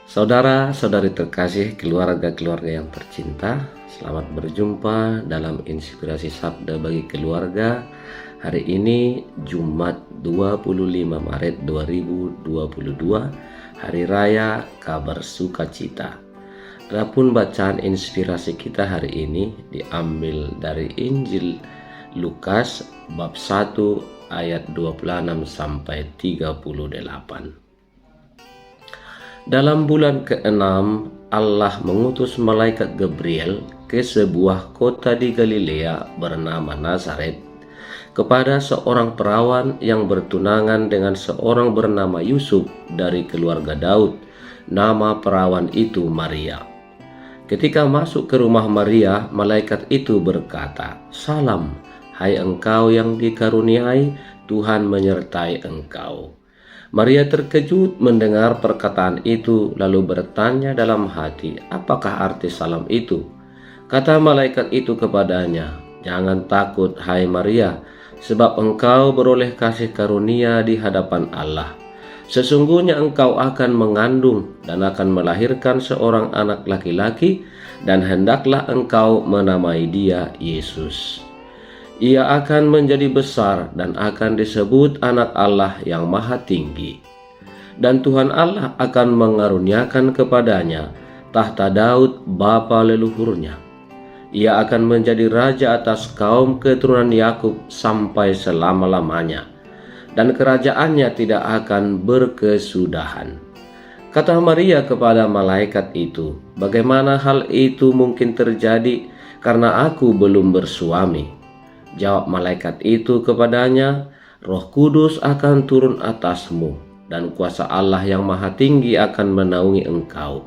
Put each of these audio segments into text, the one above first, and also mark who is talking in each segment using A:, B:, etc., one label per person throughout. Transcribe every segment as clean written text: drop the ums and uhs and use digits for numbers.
A: Saudara-saudari terkasih, keluarga-keluarga yang tercinta, selamat berjumpa dalam Inspirasi Sabda bagi Keluarga. Hari ini Jumat 25 Maret 2022, Hari Raya Kabar Sukacita. Adapun bacaan inspirasi kita hari ini diambil dari Injil Lukas bab 1 ayat 26 sampai 38. Dalam bulan ke-6, Allah mengutus malaikat Gabriel ke sebuah kota di Galilea bernama Nazaret kepada seorang perawan yang bertunangan dengan seorang bernama Yusuf dari keluarga Daud. Nama perawan itu Maria. Ketika masuk ke rumah Maria, malaikat itu berkata, "Salam, hai engkau yang dikaruniai, Tuhan menyertai engkau." Maria terkejut mendengar perkataan itu, lalu bertanya dalam hati, "Apakah arti salam itu?" Kata malaikat itu kepadanya, "Jangan takut, hai Maria, sebab engkau beroleh kasih karunia di hadapan Allah. Sesungguhnya engkau akan mengandung dan akan melahirkan seorang anak laki-laki, dan hendaklah engkau menamai dia Yesus. Ia akan menjadi besar dan akan disebut Anak Allah yang Maha Tinggi. Dan Tuhan Allah akan mengaruniakan kepadanya tahta Daud bapa leluhurnya. Ia akan menjadi raja atas kaum keturunan Yakub sampai selama-lamanya, dan kerajaannya tidak akan berkesudahan." Kata Maria kepada malaikat itu, "Bagaimana hal itu mungkin terjadi, karena aku belum bersuami?" Jawab malaikat itu kepadanya, "Roh Kudus akan turun atasmu, dan kuasa Allah yang Maha Tinggi akan menaungi engkau.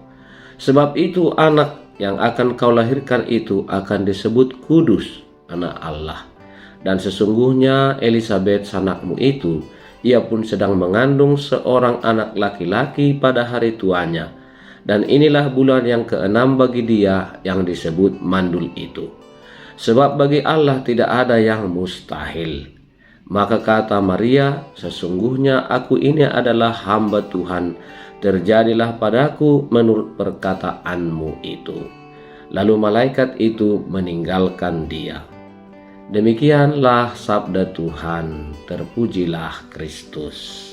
A: Sebab itu anak yang akan kau lahirkan itu akan disebut kudus, Anak Allah. Dan sesungguhnya Elisabet sanakmu itu, ia pun sedang mengandung seorang anak laki-laki pada hari tuanya. Dan inilah bulan yang ke-6 bagi dia yang disebut mandul itu. Sebab bagi Allah tidak ada yang mustahil." Maka kata Maria, "Sesungguhnya aku ini adalah hamba Tuhan, terjadilah padaku menurut perkataanmu itu." Lalu malaikat itu meninggalkan dia. Demikianlah sabda Tuhan, terpujilah Kristus.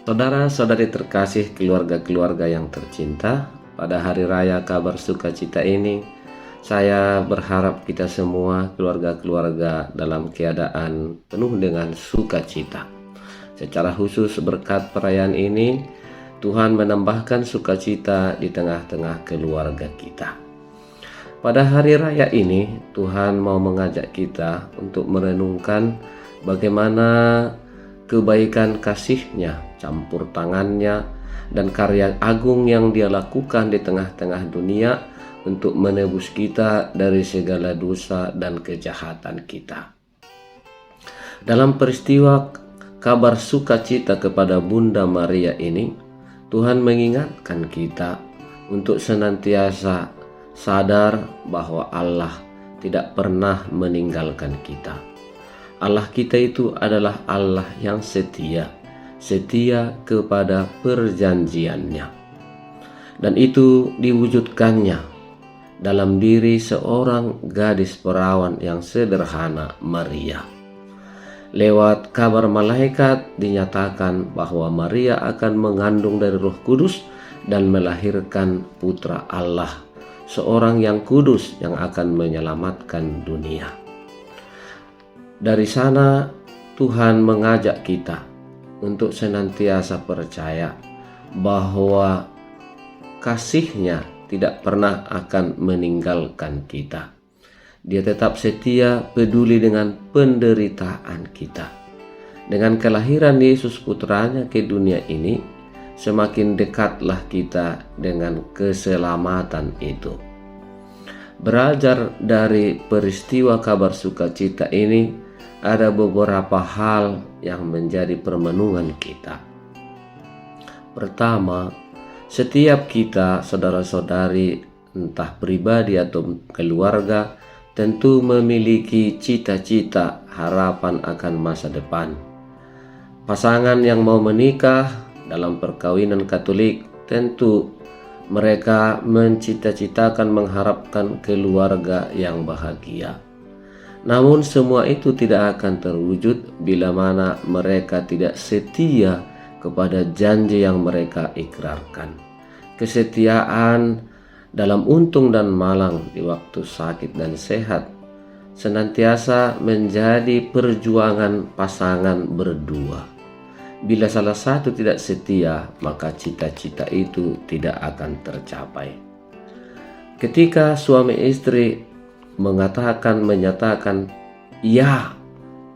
A: Saudara-saudari terkasih, keluarga-keluarga yang tercinta, pada hari raya Kabar Sukacita ini, saya berharap kita semua keluarga-keluarga dalam keadaan penuh dengan sukacita. Secara khusus berkat perayaan ini, Tuhan menambahkan sukacita di tengah-tengah keluarga kita. Pada hari raya ini, Tuhan mau mengajak kita untuk merenungkan bagaimana kebaikan kasih-Nya, campur tangannya, dan karya agung yang Dia lakukan di tengah-tengah dunia untuk menebus kita dari segala dosa dan kejahatan kita. Dalam peristiwa kabar sukacita kepada Bunda Maria ini, Tuhan mengingatkan kita untuk senantiasa sadar bahwa Allah tidak pernah meninggalkan kita. Allah kita itu adalah Allah yang setia kepada perjanjiannya. Dan itu diwujudkannya dalam diri seorang gadis perawan yang sederhana, Maria. Lewat kabar malaikat dinyatakan bahwa Maria akan mengandung dari Roh Kudus dan melahirkan putra Allah, seorang yang kudus yang akan menyelamatkan dunia. Dari sana Tuhan mengajak kita untuk senantiasa percaya bahwa kasih-Nya tidak pernah akan meninggalkan kita. Dia tetap setia peduli dengan penderitaan kita. Dengan kelahiran Yesus putranya ke dunia ini, semakin dekatlah kita dengan keselamatan itu. Belajar dari peristiwa kabar sukacita ini, ada beberapa hal yang menjadi permenungan kita. Pertama, setiap kita, saudara-saudari, entah pribadi atau keluarga, tentu memiliki cita-cita, harapan akan masa depan. Pasangan yang mau menikah dalam perkawinan Katolik tentu Mereka mencita-citakan mengharapkan keluarga yang bahagia. Namun semua itu tidak akan terwujud bila mana mereka tidak setia kepada janji yang mereka ikrarkan. Kesetiaan dalam untung dan malang, di waktu sakit dan sehat, senantiasa menjadi perjuangan pasangan berdua. Bila salah satu tidak setia, maka cita-cita itu tidak akan tercapai. Ketika suami istri menyatakan ya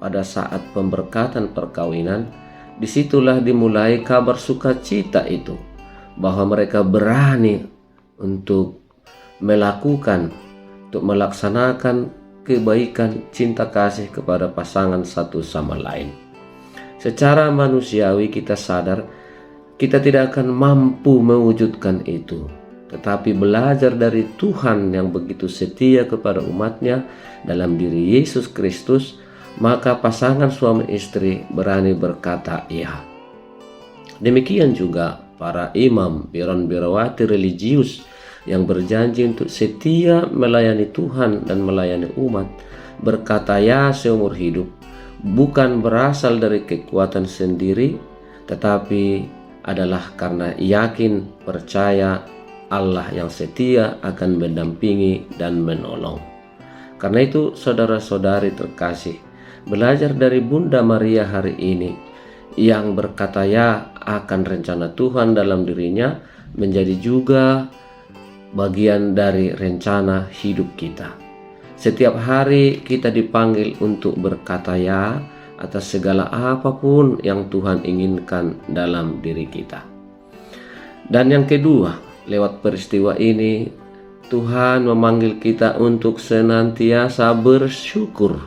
A: pada saat pemberkatan perkawinan, disitulah dimulai kabar sukacita itu, bahwa mereka berani untuk melaksanakan kebaikan cinta kasih kepada pasangan satu sama lain. Secara manusiawi kita sadar kita tidak akan mampu mewujudkan itu, tetapi belajar dari Tuhan yang begitu setia kepada umatnya dalam diri Yesus Kristus, maka pasangan suami istri berani berkata ya. Demikian juga para imam, biron-birawati religius yang berjanji untuk setia melayani Tuhan dan melayani umat, berkata ya seumur hidup, bukan berasal dari kekuatan sendiri, tetapi adalah karena yakin percaya Allah yang setia akan mendampingi dan menolong. Karena itu saudara-saudari terkasih, belajar dari Bunda Maria hari ini yang berkata ya akan rencana Tuhan dalam dirinya, menjadi juga bagian dari rencana hidup kita. Setiap hari kita dipanggil untuk berkata ya atas segala apapun yang Tuhan inginkan dalam diri kita. Dan yang kedua, lewat peristiwa ini Tuhan memanggil kita untuk senantiasa bersyukur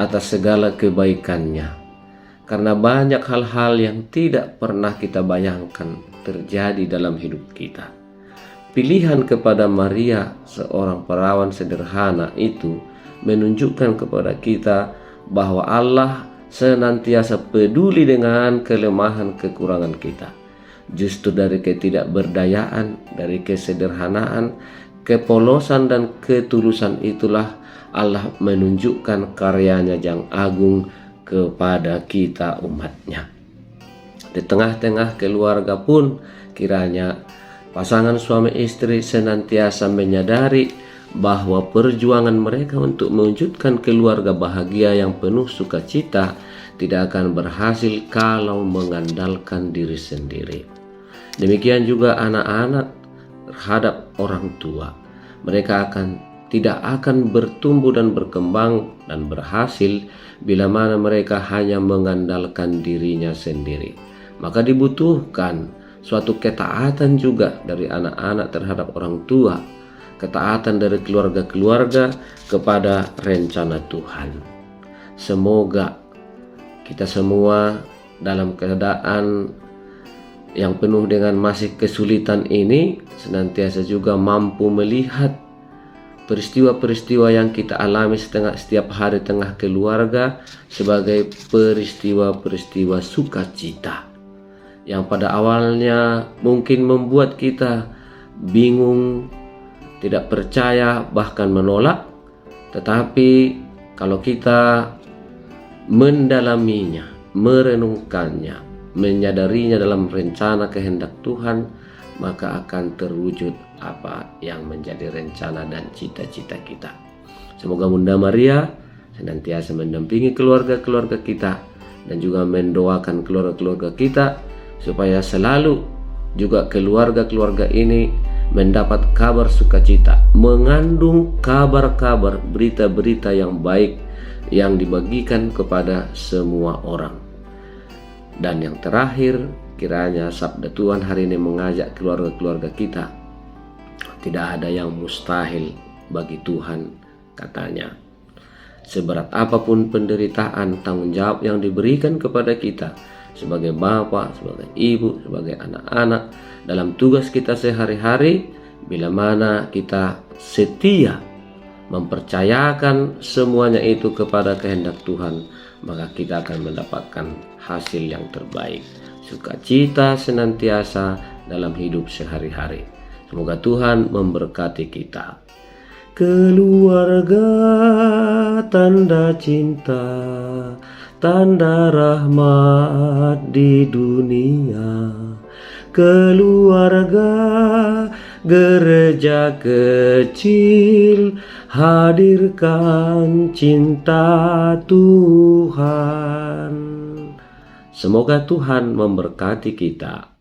A: atas segala kebaikannya. Karena banyak hal-hal yang tidak pernah kita bayangkan terjadi dalam hidup kita. Pilihan kepada Maria, seorang perawan sederhana itu, menunjukkan kepada kita bahwa Allah senantiasa peduli dengan kelemahan kekurangan kita. Justru dari ketidakberdayaan, dari kesederhanaan, kepolosan dan ketulusan itulah Allah menunjukkan karyanya yang agung kepada kita umatnya. Di tengah-tengah keluarga pun kiranya pasangan suami istri senantiasa menyadari bahwa perjuangan mereka untuk mewujudkan keluarga bahagia yang penuh sukacita tidak akan berhasil kalau mengandalkan diri sendiri. Demikian juga anak-anak terhadap orang tua. Mereka tidak akan bertumbuh dan berkembang dan berhasil bila mana mereka hanya mengandalkan dirinya sendiri. Maka dibutuhkan suatu ketaatan juga dari anak-anak terhadap orang tua, ketaatan dari keluarga-keluarga kepada rencana Tuhan. Semoga kita semua dalam keadaan yang penuh dengan masih kesulitan ini senantiasa juga mampu melihat peristiwa-peristiwa yang kita alami setiap hari tengah keluarga sebagai peristiwa-peristiwa sukacita, yang pada awalnya mungkin membuat kita bingung, tidak percaya, bahkan menolak. Tetapi kalau kita mendalaminya, merenungkannya, menyadarinya dalam rencana kehendak Tuhan, maka akan terwujud apa yang menjadi rencana dan cita-cita kita. Semoga Bunda Maria senantiasa mendampingi keluarga-keluarga kita dan juga mendoakan keluarga-keluarga kita supaya selalu juga keluarga-keluarga ini mendapat kabar sukacita, mengandung kabar-kabar, berita-berita yang baik yang dibagikan kepada semua orang. Dan yang terakhir, kiranya sabda Tuhan hari ini mengajak keluarga-keluarga kita, tidak ada yang mustahil bagi Tuhan, katanya. Seberat apapun penderitaan, tanggung jawab yang diberikan kepada kita sebagai bapak, sebagai ibu, sebagai anak-anak dalam tugas kita sehari-hari, bila mana kita setia mempercayakan semuanya itu kepada kehendak Tuhan, maka kita akan mendapatkan hasil yang terbaik. Sukacita senantiasa dalam hidup sehari-hari. Semoga Tuhan memberkati kita. Keluarga tanda cinta, tanda rahmat di dunia. Keluarga gereja kecil, hadirkan cinta Tuhan. Semoga Tuhan memberkati kita.